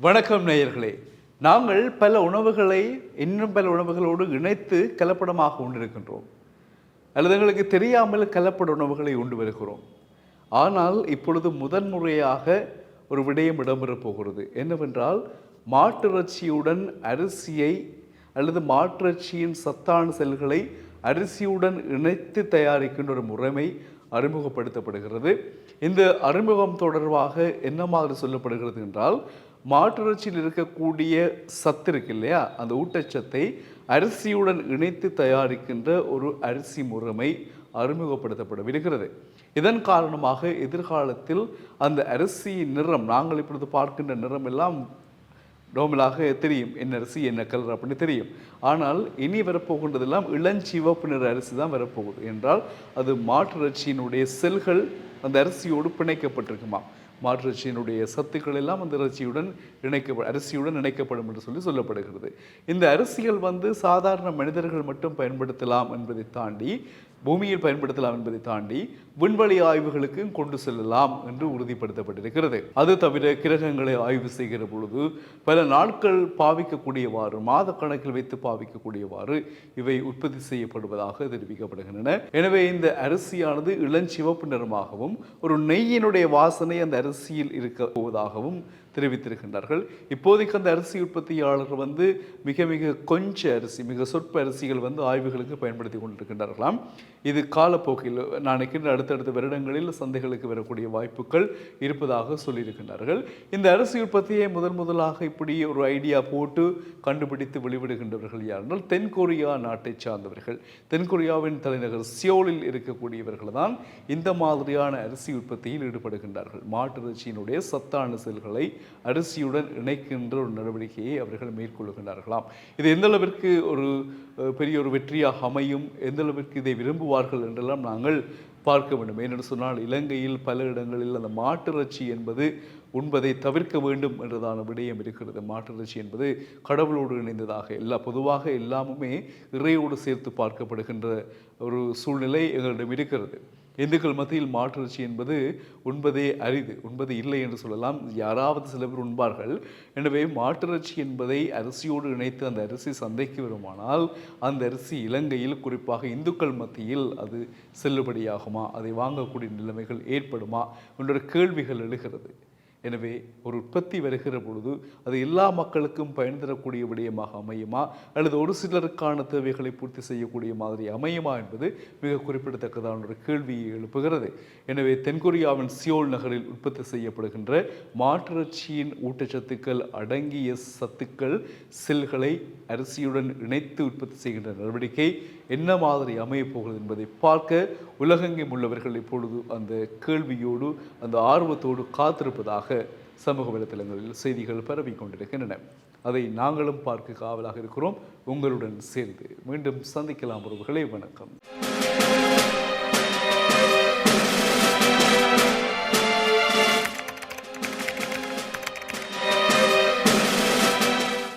வணக்கம் நேயர்களே. நாங்கள் பல உணவுகளை இன்னும் பல உணவுகளோடு இணைத்து கலப்படமாக உண்டிருக்கின்றோம், அல்லது எங்களுக்கு தெரியாமல் கலப்பட உணவுகளை உண்டு வருகிறோம். ஆனால் இப்பொழுது முதன்முறையாக ஒரு விடயம் இடம்பெறப் போகிறது. என்னவென்றால், மாட்டிறைச்சியுடன் அரிசியை அல்லது மாட்டிறைச்சியின் சத்தான செல்களை அரிசியுடன் இணைத்து தயாரிக்கின்ற ஒரு முறைமை அறிமுகப்படுத்தப்படுகிறது. இந்த அறிமுகம் தொடர்பாக என்ன மாதிரி சொல்லப்படுகிறது என்றால், மாட்டிறைச்சியில் இருக்கக்கூடிய சத்து இருக்கு இல்லையா, அந்த ஊட்டச்சத்தை அரிசியுடன் இணைத்து தயாரிக்கின்ற ஒரு அரிசி முறைமை அறிமுகப்படுத்தப்படவிருக்கிறது. இதன் காரணமாக எதிர்காலத்தில் அந்த அரிசியின் நிறம், நாங்கள் இப்பொழுது பார்க்கின்ற நிறம் எல்லாம் நார்மலாக தெரியும், என்ன அரிசி என்ன கலர் அப்படின்னு தெரியும். ஆனால் இனி வரப்போகின்றதெல்லாம் இளஞ்சிவப்பு நிற அரிசி தான் வரப்போகுது. என்றால் அது மாட்டிறைச்சியினுடைய செல்கள் அந்த அரிசியோடு பிணைக்கப்பட்டிருக்குமா, மாட்டிறைச்சியினுடைய சத்துக்கள் எல்லாம் அந்த அரிசியுடன் இணைக்கப்படும் என்று சொல்லப்படுகிறது. இந்த அரிசிகள் சாதாரண மனிதர்கள் மட்டும் பயன்படுத்தலாம் என்பதை தாண்டி, பூமியில் பயன்படுத்தலாம் என்பதை தாண்டி விண்வெளி ஆய்வுகளுக்கும் கொண்டு செல்லலாம் என்று உறுதிப்படுத்தப்பட்டிருக்கிறது. அது தவிர கிரகங்களை ஆய்வு செய்கிற பொழுது பல நாட்கள் பாவிக்கக்கூடியவாறு, மாத கணக்கில் வைத்து பாவிக்கக்கூடியவாறு இவை உற்பத்தி செய்யப்படுவதாக தெரிவிக்கப்படுகின்றன. எனவே இந்த அரிசியானது இளஞ்சிவப்பு நிறமாகவும் ஒரு நெய்யினுடைய வாசனை அந்த அரிசியில் இருக்க போவதாகவும் தெரிவித்திருக்கின்றார்கள். இப்போதைக்கு அந்த அரிசி உற்பத்தியாளர் மிக மிக கொஞ்ச அரிசி, மிக சொற்ப அரிசிகள் ஆய்வுகளுக்கு பயன்படுத்தி கொண்டிருக்கின்றார்களாம். இது காலப்போக்கில் நான் நினைக்கின்ற அடுத்தடுத்த வருடங்களில் சந்தைகளுக்கு வரக்கூடிய வாய்ப்புகள் இருப்பதாக சொல்லியிருக்கின்றார்கள். இந்த அரிசி உற்பத்தியை முதலாக இப்படி ஒரு ஐடியா போட்டு கண்டுபிடித்து வெளிவிடுகின்றவர்கள் யாரென்றால் தென்கொரியா நாட்டை சார்ந்தவர்கள். தென்கொரியாவின் தலைநகர் சியோலில் இருக்கக்கூடியவர்கள் தான் இந்த மாதிரியான அரிசி உற்பத்தியில் ஈடுபடுகின்றார்கள். மாட்டிறைச்சியினுடைய சத்தான செல்களை அரிசியுடன் இணைக்கின்ற ஒரு நடவடிக்கையை அவர்கள் மேற்கொள்ளுகின்றார்களாம். இது எந்த அளவிற்கு ஒரு பெரிய ஒரு வெற்றியாக அமையும், எந்த அளவிற்கு இதை விரும்புவார்கள் என்றெல்லாம் நாங்கள் பார்க்க வேண்டும். ஏனென்று சொன்னால், இலங்கையில் பல இடங்களில் அந்த மாட்டிறைச்சி என்பது உண்பதை தவிர்க்க வேண்டும் என்றதான விடயம் இருக்கிறது. மாட்டிறைச்சி என்பது கடவுளோடு இணைந்ததாக பொதுவாக எல்லாமுமே இறையோடு சேர்த்து பார்க்கப்படுகின்ற ஒரு சூழ்நிலை எங்களிடம் இருக்கிறது. இந்துக்கள் மத்தியில் மாட்டிறைச்சி என்பது உண்பதே அரிது, உண்பது இல்லை என்று சொல்லலாம். யாராவது சில பேர் உண்பார்கள். எனவே மாட்டிறைச்சி என்பதை அரிசியோடு இணைத்து அந்த அரிசி சந்தைக்கு வருமானால் அந்த அரிசி இலங்கையில் குறிப்பாக இந்துக்கள் மத்தியில் அது செல்லுபடியாகுமா, அதை வாங்கக்கூடிய நிலைமைகள் ஏற்படுமா என்ற கேள்விகள் எழுகிறது. எனவே ஒரு உற்பத்தி வருகிற பொழுது அது எல்லா மக்களுக்கும் பயன் தரக்கூடிய விடயமாக அமையுமா, அல்லது ஒரு சிலருக்கான தேவைகளை பூர்த்தி செய்யக்கூடிய மாதிரி அமையுமா என்பது மிக குறிப்பிடத்தக்கதான ஒரு கேள்வியை எழுப்புகிறது. எனவே தென்கொரியாவின் சியோல் நகரில் உற்பத்தி செய்யப்படுகின்ற மாட்டிறைச்சியின் ஊட்டச்சத்துக்கள் அடங்கிய சத்துக்கள் செல்களை அரிசியுடன் இணைத்து உற்பத்தி செய்கின்ற நடவடிக்கை என்ன மாதிரி அமையப் போகிறது என்பதை பார்க்க உலகெங்கும் உள்ளவர்கள் இப்பொழுது அந்த கேள்வியோடு அந்த ஆர்வத்தோடு காத்திருப்பதாக சமூக வலைத்தளங்களில் செய்திகள் பரவிக் கொண்டிருக்கின்றன. அதை நாங்களும் பார்க்க காவலாக இருக்கிறோம், உங்களுடன் சேர்ந்து. மீண்டும் சந்திக்கலாம் உறவுகளே. வணக்கம்.